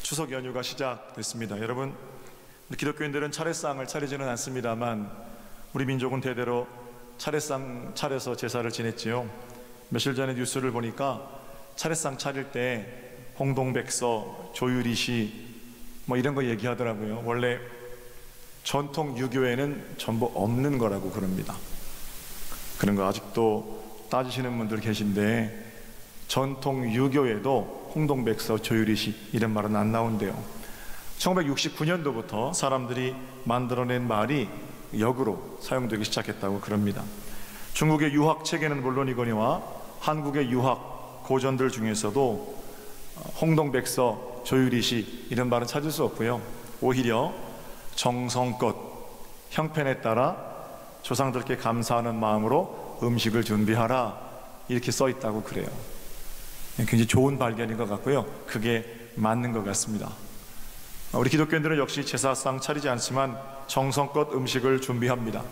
추석 연휴가 시작됐습니다. 여러분, 기독교인들은 차례상을 차리지는 않습니다만 우리 민족은 대대로 차례상 차려서 제사를 지냈지요. 며칠 전에 뉴스를 보니까 차례상 차릴 때 홍동백서, 조유리시 이런 거 얘기하더라고요. 원래 전통 유교에는 전부 없는 거라고 그럽니다. 그런 거 아직도 따지시는 분들 계신데 전통 유교에도 홍동백서, 조유리시 이런 말은 안 나온대요. 1969년도부터 사람들이 만들어낸 말이 역으로 사용되기 시작했다고 그럽니다. 중국의 유학 체계는 물론이거니와 한국의 유학 고전들 중에서도 홍동백서, 조유리시 이런 말은 찾을 수 없고요. 오히려 정성껏 형편에 따라 조상들께 감사하는 마음으로 음식을 준비하라 이렇게 써 있다고 그래요. 굉장히 좋은 발견인 것 같고요. 그게 맞는 것 같습니다. 우리 기독교인들은 역시 제사상 차리지 않지만 정성껏 음식을 준비합니다.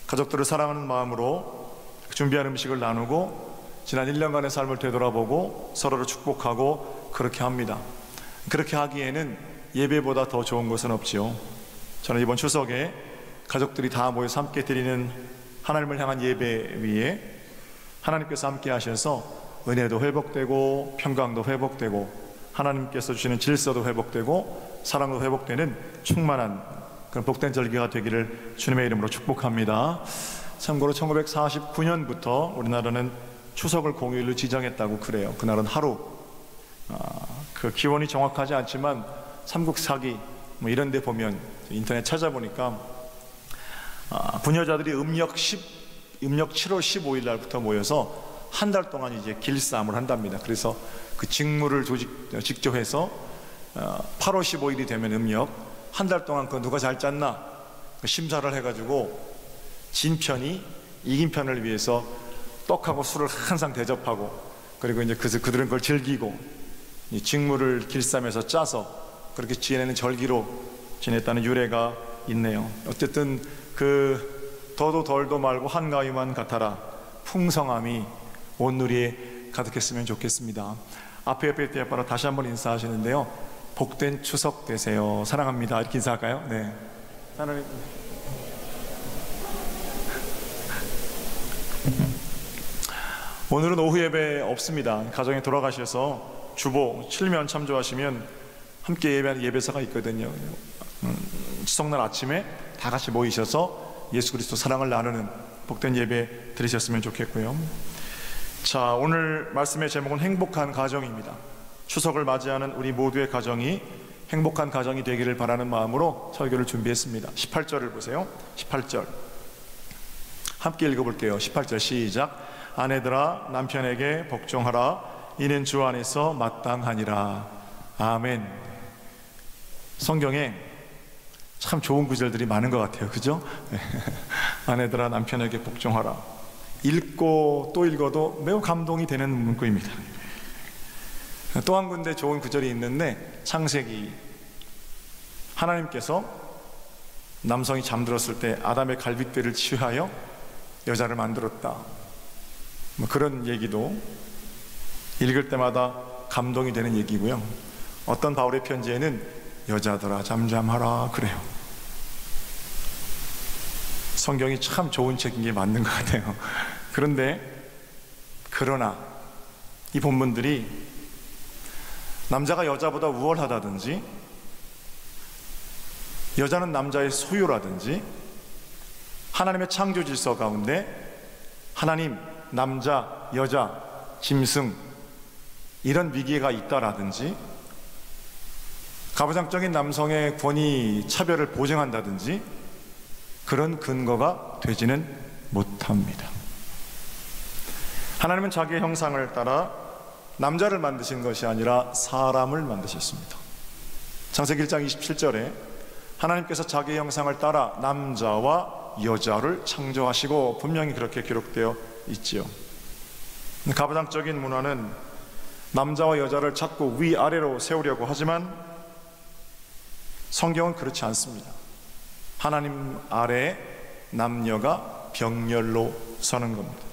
가족들을 사랑하는 마음으로 준비한 음식을 나누고 지난 1년간의 삶을 되돌아보고 서로를 축복하고 그렇게 합니다. 그렇게 하기에는 예배보다 더 좋은 것은 없지요. 저는 이번 추석에 가족들이 다 모여서 함께 드리는 하나님을 향한 예배 위에 하나님께서 함께 하셔서 은혜도 회복되고 평강도 회복되고 하나님께서 주시는 질서도 회복되고 사랑도 회복되는 충만한 그런 복된 절기가 되기를 주님의 이름으로 축복합니다. 참고로 1949년부터 우리나라는 추석을 공휴일로 지정했다고 그래요. 그날은 하루, 그 기원이 정확하지 않지만 삼국사기 이런 데 보면 인터넷 찾아보니까 부녀자들이 음력 7월 15일 날부터 모여서 한 달 동안 이제 길싸움을 한답니다. 그래서 그 직무를 직조해서 8월 15일이 되면 음력 한 달 동안 그 누가 잘 짰나 심사를 해가지고 진 편이 이긴 편을 위해서 떡하고 술을 항상 대접하고 그리고 이제 그들은 그걸 즐기고 이 직무를 길쌈에서 짜서 그렇게 지내는 절기로 지냈다는 유래가 있네요. 어쨌든 그 더도 덜도 말고 한가위만 같아라 풍성함이 온 누리에 가득했으면 좋겠습니다. 앞에 따라 다시 한번 인사하시는데요. 복된 추석 되세요. 사랑합니다. 이렇게 인사할까요? 네. 하나님. 오늘은 오후 예배 없습니다. 가정에 돌아가셔서 주보 칠면 참조하시면 함께 예배하는 예배사가 있거든요. 추석날 아침에 다 같이 모이셔서 예수 그리스도 사랑을 나누는 복된 예배 드리셨으면 좋겠고요. 자, 오늘 말씀의 제목은 행복한 가정입니다. 추석을 맞이하는 우리 모두의 가정이 행복한 가정이 되기를 바라는 마음으로 설교를 준비했습니다. 18절을 보세요. 18절 함께 읽어볼게요. 18절 시작. 아내들아 남편에게 복종하라. 이는 주 안에서 마땅하니라. 아멘. 성경에 참 좋은 구절들이 많은 것 같아요. 그죠? 아내들아 남편에게 복종하라. 읽고 또 읽어도 매우 감동이 되는 문구입니다. 또 한 군데 좋은 구절이 있는데 창세기 하나님께서 남성이 잠들었을 때 아담의 갈빗대를 취하여 여자를 만들었다. 그런 얘기도 읽을 때마다 감동이 되는 얘기고요. 어떤 바울의 편지에는 여자들아 잠잠하라 그래요. 성경이 참 좋은 책인 게 맞는 것 같아요. 그러나 이 본문들이 남자가 여자보다 우월하다든지 여자는 남자의 소유라든지 하나님의 창조 질서 가운데 하나님, 남자, 여자, 짐승 이런 위계가 있다라든지 가부장적인 남성의 권위, 차별을 보장한다든지 그런 근거가 되지는 못합니다. 하나님은 자기의 형상을 따라 남자를 만드신 것이 아니라 사람을 만드셨습니다. 창세기 1장 27절에 하나님께서 자기의 형상을 따라 남자와 여자를 창조하시고 분명히 그렇게 기록되어 있지요. 가부장적인 문화는 남자와 여자를 자꾸 위아래로 세우려고 하지만 성경은 그렇지 않습니다. 하나님 아래에 남녀가 병렬로 서는 겁니다.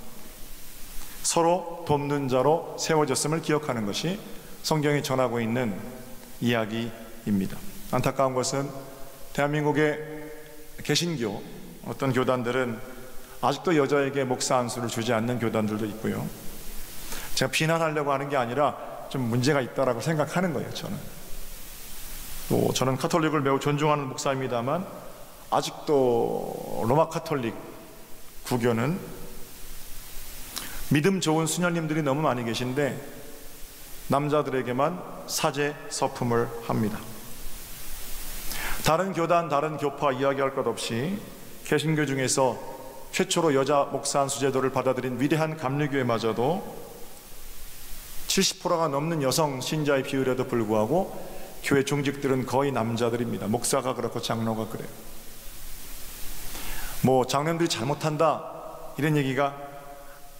서로 돕는 자로 세워졌음을 기억하는 것이 성경이 전하고 있는 이야기입니다. 안타까운 것은 대한민국의 개신교 어떤 교단들은 아직도 여자에게 목사 안수를 주지 않는 교단들도 있고요. 제가 비난하려고 하는 게 아니라 좀 문제가 있다라고 생각하는 거예요. 저는 카톨릭을 매우 존중하는 목사입니다만 아직도 로마 카톨릭 구교는 믿음 좋은 수녀님들이 너무 많이 계신데 남자들에게만 사제 서품을 합니다. 다른 교단, 다른 교파 이야기할 것 없이 개신교 중에서 최초로 여자 목사 안수 제도를 받아들인 위대한 감리교회마저도 70%가 넘는 여성 신자의 비율에도 불구하고 교회 중직들은 거의 남자들입니다. 목사가 그렇고 장로가 그래요. 장로님들이 잘못한다 이런 얘기가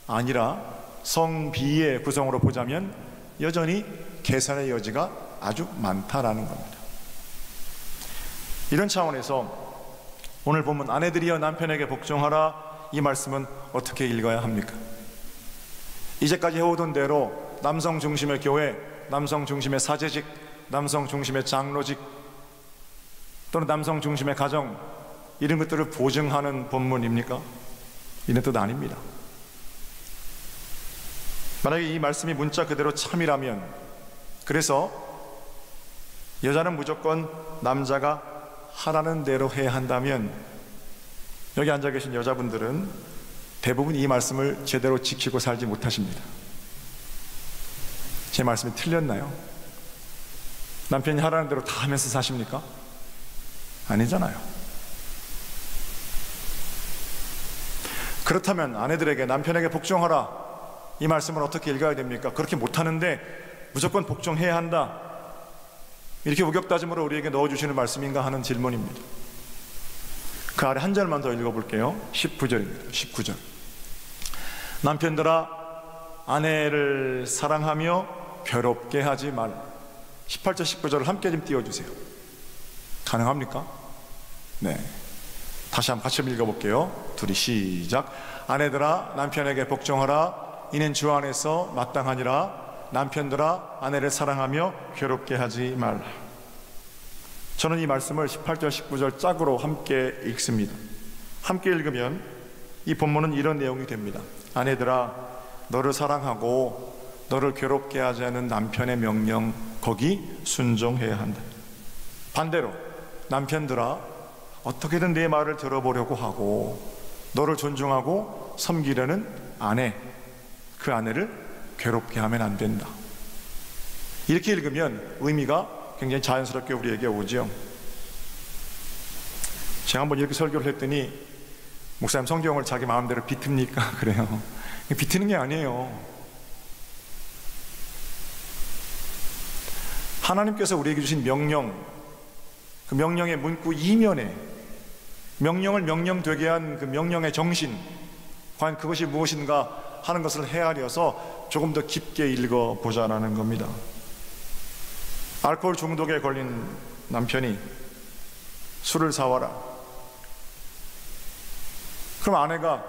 아니라 성비의 구성으로 보자면 여전히 개선의 여지가 아주 많다라는 겁니다. 이런 차원에서 오늘 본문 아내들이여 남편에게 복종하라, 이 말씀은 어떻게 읽어야 합니까? 이제까지 해오던 대로 남성 중심의 교회, 남성 중심의 사제직, 남성 중심의 장로직 또는 남성 중심의 가정, 이런 것들을 보증하는 본문입니까? 이런 뜻 아닙니다. 만약에 이 말씀이 문자 그대로 참이라면, 그래서 여자는 무조건 남자가 하라는 대로 해야 한다면 여기 앉아 계신 여자분들은 대부분 이 말씀을 제대로 지키고 살지 못하십니다. 제 말씀이 틀렸나요? 남편이 하라는 대로 다 하면서 사십니까? 아니잖아요. 그렇다면 아내들에게 남편에게 복종하라, 이 말씀을 어떻게 읽어야 됩니까? 그렇게 못하는데 무조건 복종해야 한다, 이렇게 우격다짐으로 우리에게 넣어주시는 말씀인가 하는 질문입니다. 그 아래 한 절만 더 읽어볼게요. 19절입니다. 19절. 남편들아 아내를 사랑하며 괴롭게 하지 말라. 18절 19절을 함께 좀 띄워주세요. 가능합니까? 네, 다시 한번 같이 읽어볼게요. 둘이 시작. 아내들아 남편에게 복종하라, 이는 주 안에서 마땅하니라. 남편들아 아내를 사랑하며 괴롭게 하지 말라. 저는 이 말씀을 18절 19절 짝으로 함께 읽습니다. 함께 읽으면 이 본문은 이런 내용이 됩니다. 아내들아 너를 사랑하고 너를 괴롭게 하지 않은 남편의 명령, 거기 순종해야 한다. 반대로 남편들아 어떻게든 내 말을 들어보려고 하고 너를 존중하고 섬기려는 아내, 그 아내를 괴롭게 하면 안 된다. 이렇게 읽으면 의미가 굉장히 자연스럽게 우리에게 오죠. 제가 한번 이렇게 설교를 했더니 목사님 성경을 자기 마음대로 비틉니까? 그래요. 비트는 게 아니에요. 하나님께서 우리에게 주신 명령, 그 명령의 문구 이면에 명령을 명령되게 한 그 명령의 정신, 과연 그것이 무엇인가 하는 것을 헤아려서 조금 더 깊게 읽어보자라는 겁니다. 알코올 중독에 걸린 남편이 술을 사와라. 그럼 아내가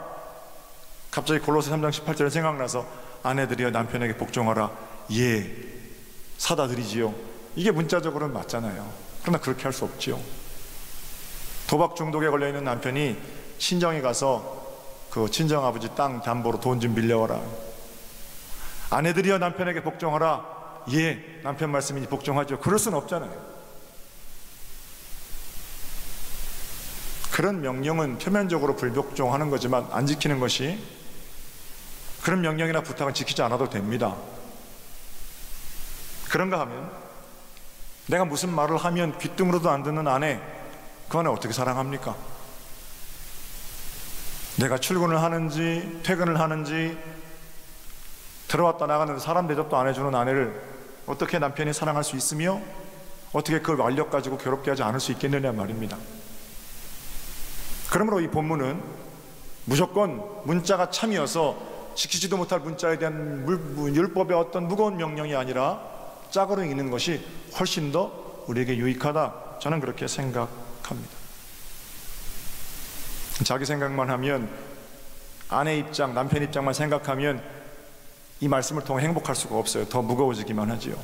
갑자기 골로새 3장 18절이 생각나서 아내들이여 남편에게 복종하라. 예, 사다 드리지요. 이게 문자적으로는 맞잖아요. 그러나 그렇게 할 수 없지요. 도박 중독에 걸려있는 남편이 친정에 가서 그 친정아버지 땅 담보로 돈 좀 빌려와라. 아내들이여 남편에게 복종하라. 예, 남편 말씀이니 복종하죠. 그럴 수는 없잖아요. 그런 명령은 표면적으로 불복종하는 거지만 안 지키는 것이, 그런 명령이나 부탁은 지키지 않아도 됩니다. 그런가 하면 내가 무슨 말을 하면 귀뚱으로도 안 듣는 아내, 그 아내 어떻게 사랑합니까? 내가 출근을 하는지 퇴근을 하는지 들어왔다 나가는데 사람 대접도 안 해주는 아내를 어떻게 남편이 사랑할 수 있으며 어떻게 그 완력 가지고 괴롭게 하지 않을 수 있겠느냐 말입니다. 그러므로 이 본문은 무조건 문자가 참이어서 지키지도 못할 문자에 대한 율법의 어떤 무거운 명령이 아니라 짝으로 읽는 것이 훨씬 더 우리에게 유익하다, 저는 그렇게 생각합니다. 자기 생각만 하면, 아내 입장, 남편 입장만 생각하면 이 말씀을 통해 행복할 수가 없어요. 더 무거워지기만 하지요.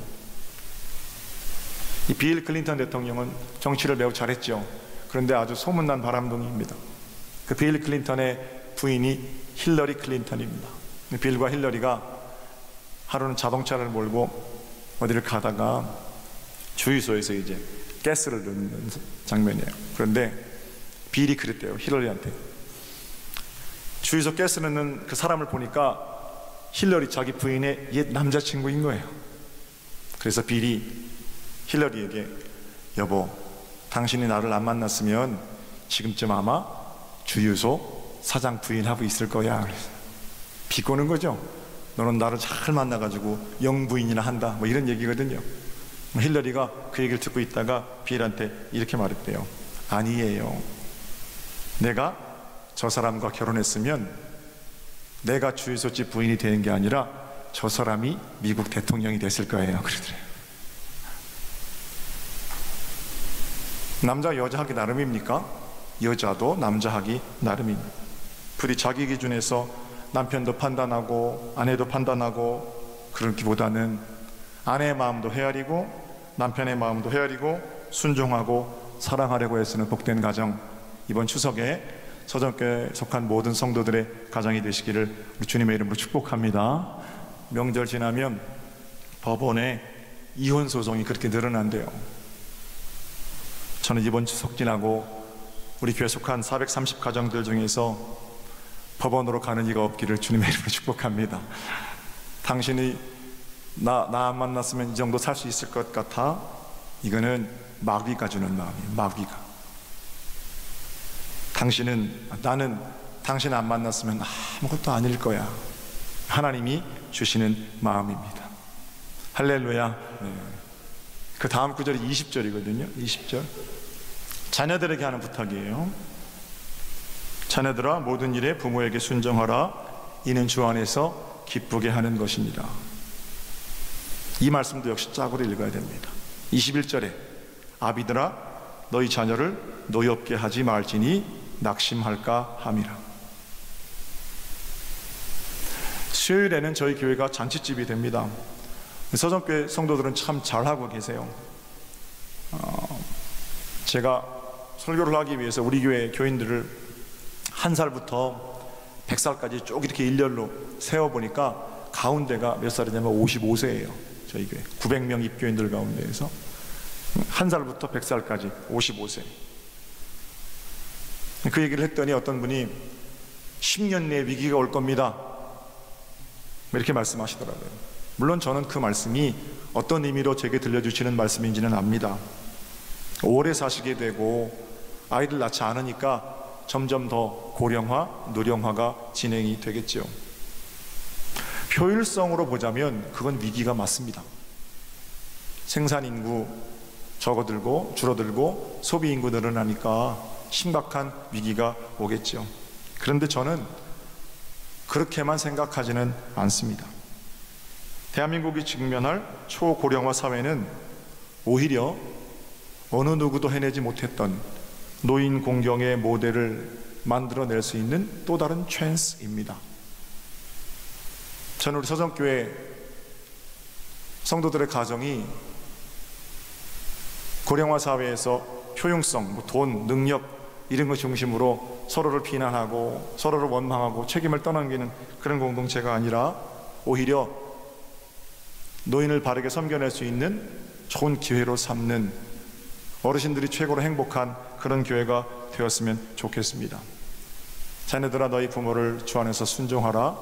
이 빌 클린턴 대통령은 정치를 매우 잘했죠. 그런데 아주 소문난 바람둥이입니다. 그 빌 클린턴의 부인이 힐러리 클린턴입니다. 빌과 힐러리가 하루는 자동차를 몰고 어디를 가다가 주유소에서 이제 가스를 넣는 장면이에요. 그런데 빌이 그랬대요, 힐러리한테. 주유소 가스 넣는 그 사람을 보니까 힐러리 자기 부인의 옛 남자친구인 거예요. 그래서 빌이 힐러리에게, 여보, 당신이 나를 안 만났으면 지금쯤 아마 주유소 사장 부인하고 있을 거야. 비꼬는 거죠. 너는 나를 잘 만나가지고 영부인이나 한다, 뭐 이런 얘기거든요. 힐러리가 그 얘기를 듣고 있다가 빌한테 이렇게 말했대요. 아니에요, 내가 저 사람과 결혼했으면 내가 주유소집 부인이 되는 게 아니라 저 사람이 미국 대통령이 됐을 거예요. 그러더래요. 남자 여자 하기 나름입니까? 여자도 남자 하기 나름입니다. 부디 자기 기준에서 남편도 판단하고 아내도 판단하고 그러기보다는 아내의 마음도 헤아리고 남편의 마음도 헤아리고 순종하고 사랑하려고 애쓰는 복된 가정, 이번 추석에 서정교회에 속한 모든 성도들의 가정이 되시기를 우리 주님의 이름으로 축복합니다. 명절 지나면 법원에 이혼 소송이 그렇게 늘어난대요. 저는 이번 추석 지나고 우리 교회 속한 430 가정들 중에서 법원으로 가는 이가 없기를 주님의 이름으로 축복합니다. 당신이 나 안 만났으면 이 정도 살 수 있을 것 같아? 이거는 마귀가 주는 마음이에요. 마귀가. 나는 당신 안 만났으면 아무것도 아닐 거야. 하나님이 주시는 마음입니다. 할렐루야. 네. 그 다음 구절이 20절이거든요 20절. 자녀들에게 하는 부탁이에요. 자녀들아, 모든 일에 부모에게 순종하라. 이는 주 안에서 기쁘게 하는 것입니다. 이 말씀도 역시 짝으로 읽어야 됩니다. 21절에 아비들아, 너희 자녀를 노엽게 하지 말지니 낙심할까 함이라. 수요일에는 저희 교회가 잔치집이 됩니다. 서정교회 성도들은 참 잘하고 계세요. 제가 설교를 하기 위해서 우리 교회 교인들을 1살부터 100살까지 쭉 이렇게 일렬로 세워보니까 가운데가 몇 살이냐면 55세예요. 저희 교회 900명 입교인들 가운데에서 1살부터 100살까지 55세. 그 얘기를 했더니 어떤 분이 10년 내에 위기가 올 겁니다, 이렇게 말씀하시더라고요. 물론 저는 그 말씀이 어떤 의미로 제게 들려주시는 말씀인지는 압니다. 오래 사시게 되고 아이들 낳지 않으니까 점점 더 고령화, 노령화가 진행이 되겠죠. 효율성으로 보자면 그건 위기가 맞습니다. 생산인구 줄어들고 소비인구 늘어나니까 심각한 위기가 오겠죠. 그런데 저는 그렇게만 생각하지는 않습니다. 대한민국이 직면할 초고령화 사회는 오히려 어느 누구도 해내지 못했던 노인 공경의 모델을 만들어낼 수 있는 또 다른 찬스입니다. 저는 우리 서정교회 성도들의 가정이 고령화 사회에서 효용성, 돈, 능력 이런 것 중심으로 서로를 비난하고 서로를 원망하고 책임을 떠넘기는 그런 공동체가 아니라 오히려 노인을 바르게 섬겨낼 수 있는 좋은 기회로 삼는 어르신들이 최고로 행복한 그런 교회가 되었으면 좋겠습니다. 자녀들아, 너희 부모를 주 안에서 순종하라.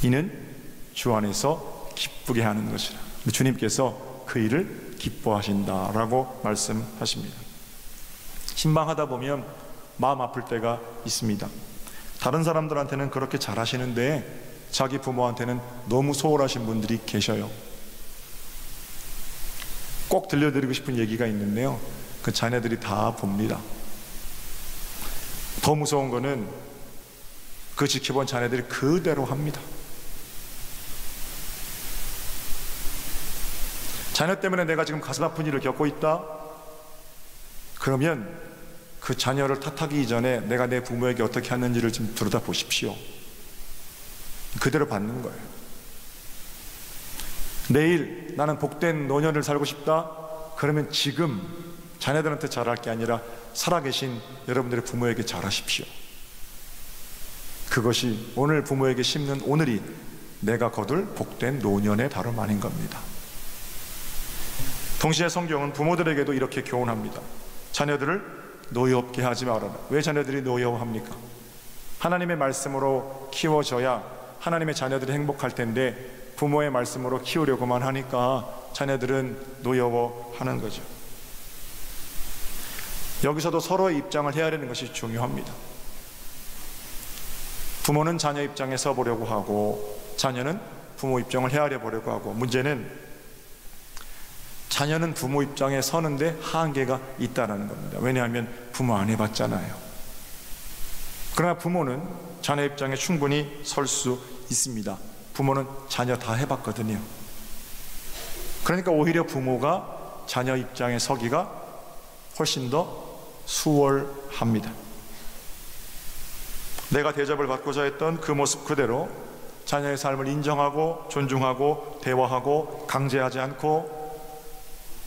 이는 주 안에서 기쁘게 하는 것이라. 주님께서 그 일을 기뻐하신다라고 말씀하십니다. 신방하다 보면 마음 아플 때가 있습니다. 다른 사람들한테는 그렇게 잘하시는데 자기 부모한테는 너무 소홀하신 분들이 계셔요. 꼭 들려드리고 싶은 얘기가 있는데요, 그 자녀들이 다 봅니다. 더 무서운 거는 그 지켜본 자녀들이 그대로 합니다. 자녀 때문에 내가 지금 가슴 아픈 일을 겪고 있다? 그러면 그 자녀를 탓하기 이전에 내가 내 부모에게 어떻게 하는지를 좀 들여다 보십시오. 그대로 받는 거예요. 내일 나는 복된 노년을 살고 싶다? 그러면 지금 자녀들한테 잘할 게 아니라 살아계신 여러분들의 부모에게 잘하십시오. 그것이 오늘 부모에게 심는 오늘이 내가 거둘 복된 노년의 다름 아닌 겁니다. 동시에 성경은 부모들에게도 이렇게 교훈합니다. 자녀들을 노여없게 하지 말아라. 왜 자녀들이 노여워합니까? 하나님의 말씀으로 키워져야 하나님의 자녀들이 행복할 텐데 부모의 말씀으로 키우려고만 하니까 자녀들은 노여워하는 거죠. 여기서도 서로의 입장을 헤아리는 것이 중요합니다. 부모는 자녀 입장에 서보려고 하고 자녀는 부모 입장을 헤아려 보려고 하고, 문제는 자녀는 부모 입장에 서는데 한계가 있다는 겁니다. 왜냐하면 부모 안 해봤잖아요. 그러나 부모는 자녀 입장에 충분히 설 수 있습니다. 부모는 자녀 다 해봤거든요. 그러니까 오히려 부모가 자녀 입장에 서기가 훨씬 더 수월합니다. 내가 대접을 받고자 했던 그 모습 그대로 자녀의 삶을 인정하고 존중하고 대화하고 강제하지 않고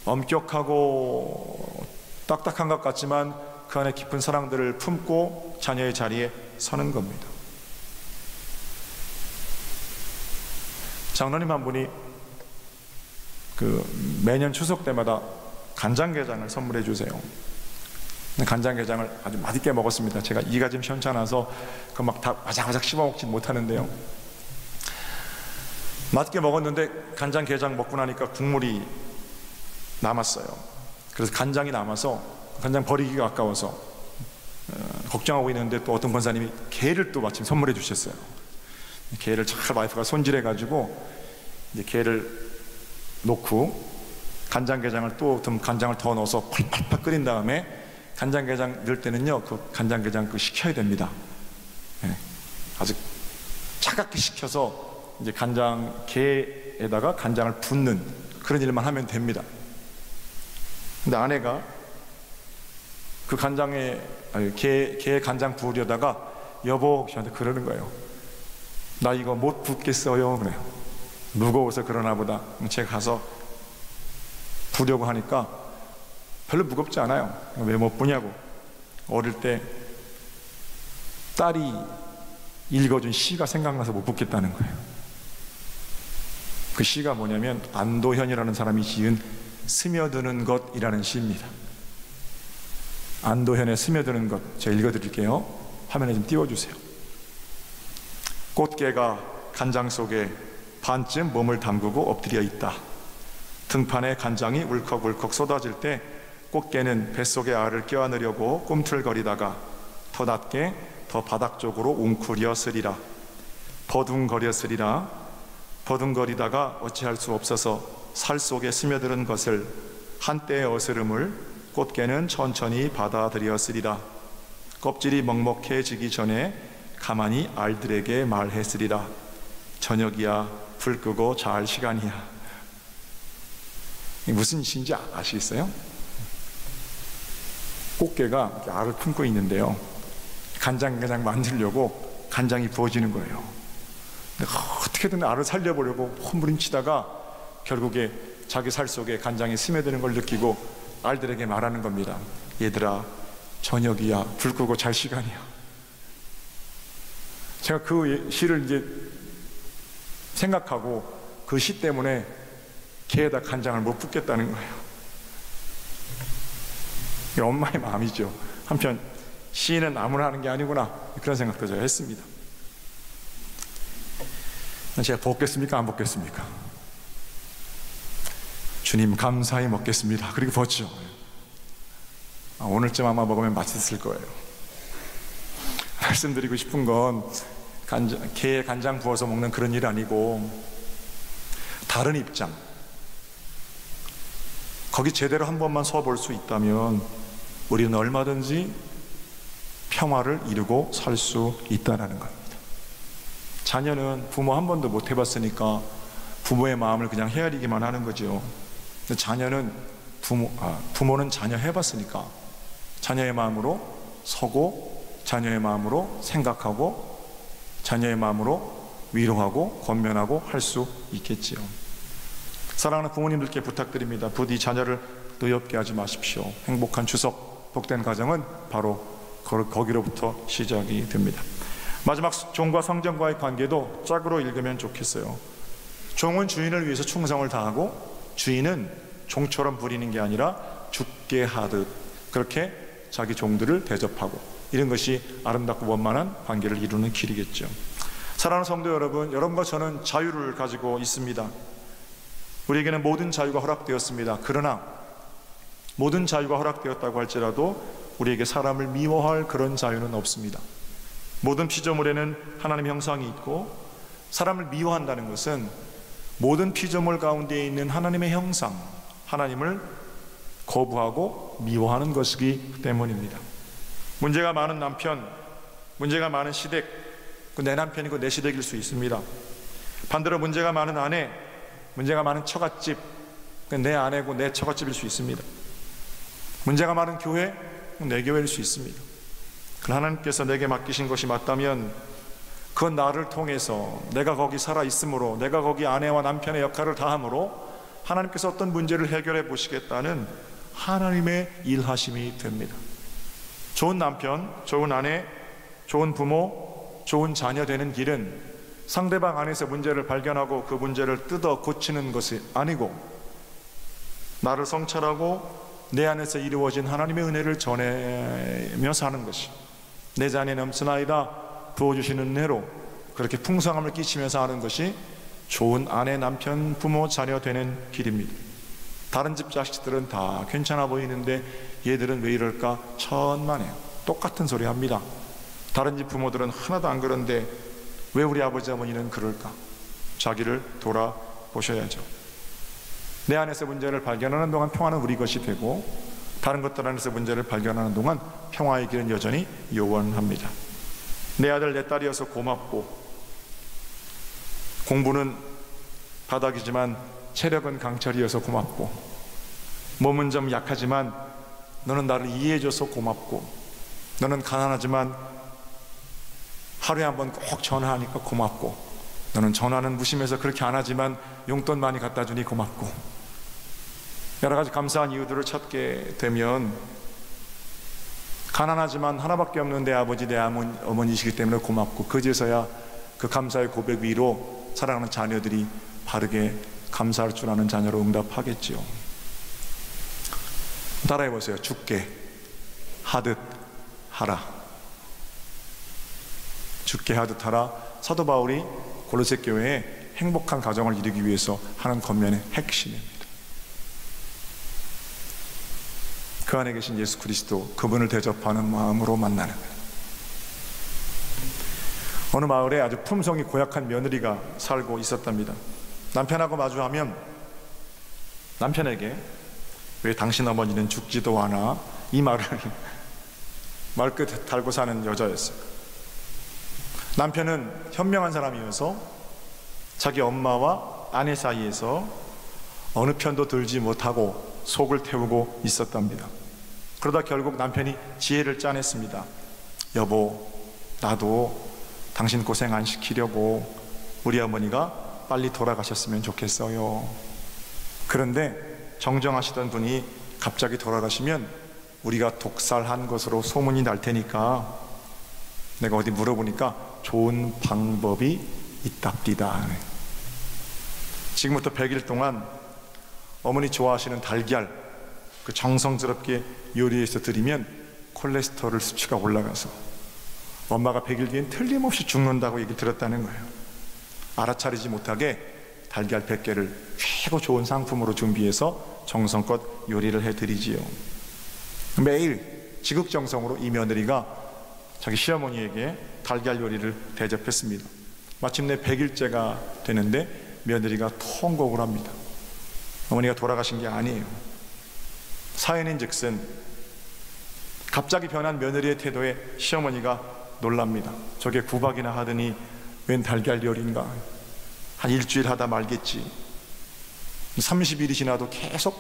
엄격하고 딱딱한 것 같지만 그 안에 깊은 사랑들을 품고 자녀의 자리에 서는 겁니다. 장로님 한 분이 매년 추석 때마다 간장게장을 선물해 주세요. 간장게장을 아주 맛있게 먹었습니다. 제가 이가 좀 시원찮아서 그 막 다 바삭바삭 씹어먹지 못하는데요, 맛있게 먹었는데 간장게장 먹고 나니까 국물이 남았어요. 그래서 간장이 남아서 간장 버리기가 아까워서 걱정하고 있는데 또 어떤 권사님이 게를 또 마침 선물해 주셨어요. 게를 잘 와이프가 손질해 가지고 이제 게를 놓고 간장게장을 또 간장을 더 넣어서 팍팍팍 끓인 다음에, 간장게장 넣을 때는요 그 간장게장 식혀야 됩니다. 아주 차갑게 식혀서 이제 게에다가 간장을 붓는 그런 일만 하면 됩니다. 근데 아내가 그 게에 간장 부으려다가 여보 저한테 그러는 거예요. 나 이거 못 붓겠어요. 그래요. 무거워서 그러나 보다. 제가 가서 부려고 하니까 별로 무겁지 않아요. 왜 못 부냐고. 어릴 때 딸이 읽어준 시가 생각나서 못 붓겠다는 거예요. 그 시가 뭐냐면 안도현이라는 사람이 지은 스며드는 것이라는 시입니다. 안도현의 스며드는 것, 제가 읽어드릴게요. 화면에 좀 띄워주세요. 꽃게가 간장 속에 반쯤 몸을 담그고 엎드려 있다. 등판에 간장이 울컥울컥 쏟아질 때 꽃게는 뱃속에 알을 껴안으려고 꿈틀거리다가 더 낮게 더 바닥 쪽으로 웅크렸으리라. 버둥거리다가 어찌할 수 없어서 살 속에 스며드는 것을 한때의 어스름을 꽃게는 천천히 받아들였으리라. 껍질이 먹먹해지기 전에 가만히 알들에게 말했으리라. 저녁이야, 불 끄고 잘 시간이야. 무슨 시인지 아시겠어요? 꽃게가 이렇게 알을 품고 있는데요, 간장게장 만들려고 간장이 부어지는 거예요. 근데 어떻게든 알을 살려보려고 홈부림치다가 결국에 자기 살 속에 간장이 스며드는 걸 느끼고 알들에게 말하는 겁니다. 얘들아, 저녁이야, 불 끄고 잘 시간이야. 제가 그 시를 이제 생각하고 그 시 때문에 게에다 간장을 못 붓겠다는 거예요. 엄마의 마음이죠. 한편 시인은 아무나 하는 게 아니구나, 그런 생각도 제가 했습니다. 제가 먹겠습니까? 안 먹겠습니까? 주님 감사히 먹겠습니다. 그리고 벗죠. 오늘쯤 아마 먹으면 맛있을 거예요. 말씀드리고 싶은 건 게에 간장 부어서 먹는 그런 일 아니고 다른 입장, 거기 제대로 한 번만 서볼 수 있다면 우리는 얼마든지 평화를 이루고 살 수 있다는 겁니다. 자녀는 부모 한 번도 못 해봤으니까 부모의 마음을 그냥 헤아리기만 하는 거죠. 근데 자녀는 부모는 자녀 해봤으니까 자녀의 마음으로 서고 자녀의 마음으로 생각하고 자녀의 마음으로 위로하고 권면하고 할 수 있겠지요. 사랑하는 부모님들께 부탁드립니다. 부디 자녀를 노엽게 하지 마십시오. 행복한 추석, 복된 가정은 바로 거기로부터 시작이 됩니다. 마지막 종과 성전과의 관계도 짝으로 읽으면 좋겠어요. 종은 주인을 위해서 충성을 다하고 주인은 종처럼 부리는 게 아니라 주께 하듯 그렇게 자기 종들을 대접하고, 이런 것이 아름답고 원만한 관계를 이루는 길이겠죠. 사랑하는 성도 여러분, 여러분과 저는 자유를 가지고 있습니다. 우리에게는 모든 자유가 허락되었습니다. 그러나 모든 자유가 허락되었다고 할지라도 우리에게 사람을 미워할 그런 자유는 없습니다. 모든 피조물에는 하나님의 형상이 있고, 사람을 미워한다는 것은 모든 피조물 가운데 있는 하나님의 형상, 하나님을 거부하고 미워하는 것이기 때문입니다. 문제가 많은 남편, 문제가 많은 시댁, 내 남편이고 내 시댁일 수 있습니다. 반대로 문제가 많은 아내, 문제가 많은 처갓집, 내 아내고 내 처갓집일 수 있습니다. 문제가 많은 교회, 내 교회일 수 있습니다. 그러나 하나님께서 내게 맡기신 것이 맞다면 그건 나를 통해서, 내가 거기 살아있으므로, 내가 거기 아내와 남편의 역할을 다함으로 하나님께서 어떤 문제를 해결해 보시겠다는 하나님의 일하심이 됩니다. 좋은 남편, 좋은 아내, 좋은 부모, 좋은 자녀 되는 길은 상대방 안에서 문제를 발견하고 그 문제를 뜯어 고치는 것이 아니고, 나를 성찰하고 내 안에서 이루어진 하나님의 은혜를 전하며 사는 것이, 내 잔에 넘치나이다 부어주시는 은혜로 그렇게 풍성함을 끼치면서 하는 것이 좋은 아내, 남편, 부모, 자녀 되는 길입니다. 다른 집 자식들은 다 괜찮아 보이는데 얘들은 왜 이럴까 천만에요. 똑같은 소리 합니다. 다른 집 부모들은 하나도 안 그런데 왜 우리 아버지 어머니는 그럴까? 자기를 돌아보셔야죠. 내 안에서 문제를 발견하는 동안 평화는 우리 것이 되고, 다른 것들 안에서 문제를 발견하는 동안 평화의 길은 여전히 요원합니다. 내 아들 내 딸이어서 고맙고, 공부는 바닥이지만 체력은 강철이어서 고맙고, 몸은 좀 약하지만 너는 나를 이해해줘서 고맙고, 너는 가난하지만 하루에 한 번 꼭 전화하니까 고맙고, 너는 전화는 무심해서 그렇게 안 하지만 용돈 많이 갖다 주니 고맙고, 여러 가지 감사한 이유들을 찾게 되면 가난하지만 하나밖에 없는 내 아버지, 내 어머니시기 때문에 고맙고, 그제서야 그 감사의 고백 위로 사랑하는 자녀들이 바르게 감사할 줄 아는 자녀로 응답하겠지요. 따라해보세요. 주께 하듯 하라. 주께 하듯 하라. 사도 바울이 골로새 교회에 행복한 가정을 이루기 위해서 하는 권면의 핵심입니다. 그 안에 계신 예수 그리스도, 그분을 대접하는 마음으로 만나는 거예요. 어느 마을에 아주 품성이 고약한 며느리가 살고 있었답니다. 남편하고 마주하면 남편에게 왜 당신 어머니는 죽지도 않아? 이 말을 말끝 달고 사는 여자였어요. 남편은 현명한 사람이어서 자기 엄마와 아내 사이에서 어느 편도 들지 못하고 속을 태우고 있었답니다. 그러다 결국 남편이 지혜를 짜냈습니다. 여보, 나도 당신 고생 안 시키려고 우리 어머니가 빨리 돌아가셨으면 좋겠어요. 그런데 정정하시던 분이 갑자기 돌아가시면 우리가 독살한 것으로 소문이 날 테니까 내가 어디 물어보니까 좋은 방법이 있답디다. 지금부터 100일 동안 어머니 좋아하시는 달걀 그 정성스럽게 요리해서 드리면 콜레스테롤 수치가 올라가서 엄마가 100일 뒤엔 틀림없이 죽는다고 얘기 들었다는 거예요. 알아차리지 못하게 달걀 100개를 최고 좋은 상품으로 준비해서 정성껏 요리를 해드리지요. 매일 지극정성으로 이 며느리가 자기 시어머니에게 달걀 요리를 대접했습니다. 마침내 100일째가 되는데 며느리가 통곡을 합니다. 어머니가 돌아가신 게 아니에요. 사연인즉슨 갑자기 변한 며느리의 태도에 시어머니가 놀랍니다. 저게 구박이나 하더니 웬 달걀 요리인가. 한 일주일 하다 말겠지. 30일이 지나도 계속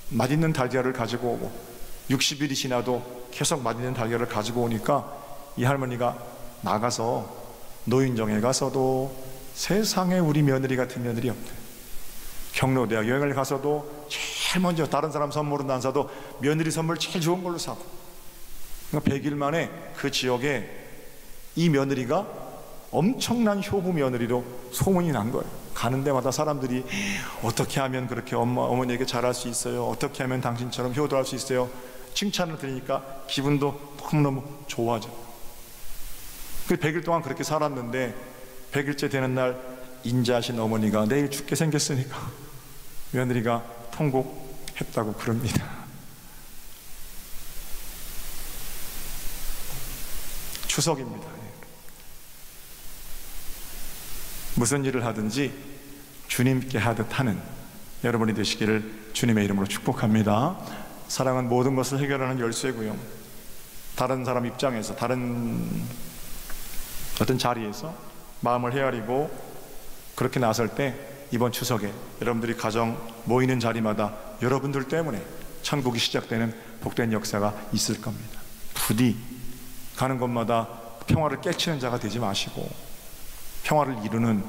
맛있는 달걀을 가지고 오고 60일이 지나도 계속 맛있는 달걀을 가지고 오니까 이 할머니가 나가서 노인정에 가서도 세상에 우리 며느리 같은 며느리 없대. 경로대학 여행을 가서도 제일 먼저 다른 사람 선물은 안 사도 며느리 선물 제일 좋은 걸로 사고, 그러니까 100일 만에 그 지역에 이 며느리가 엄청난 효부 며느리로 소문이 난 거예요. 가는 데마다 사람들이 어떻게 하면 그렇게 어머니에게 잘할 수 있어요? 어떻게 하면 당신처럼 효도할 수 있어요? 칭찬을 들으니까 기분도 너무너무 좋아져. 그 100일 동안 그렇게 살았는데 100일째 되는 날 인자하신 어머니가 내일 죽게 생겼으니까 며느리가 통곡했다고 그럽니다. 추석입니다. 무슨 일을 하든지 주님께 하듯 하는 여러분이 되시기를 주님의 이름으로 축복합니다. 사랑은 모든 것을 해결하는 열쇠고요, 다른 사람 입장에서 다른 어떤 자리에서 마음을 헤아리고 그렇게 나설 때 이번 추석에 여러분들이 가정 모이는 자리마다 여러분들 때문에 천국이 시작되는 복된 역사가 있을 겁니다. 부디 가는 곳마다 평화를 깨치는 자가 되지 마시고 평화를 이루는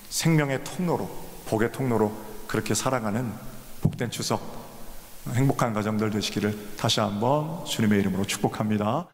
생명의 통로로, 복의 통로로 그렇게 살아가는 복된 추석, 행복한 가정들 되시기를 다시 한번 주님의 이름으로 축복합니다.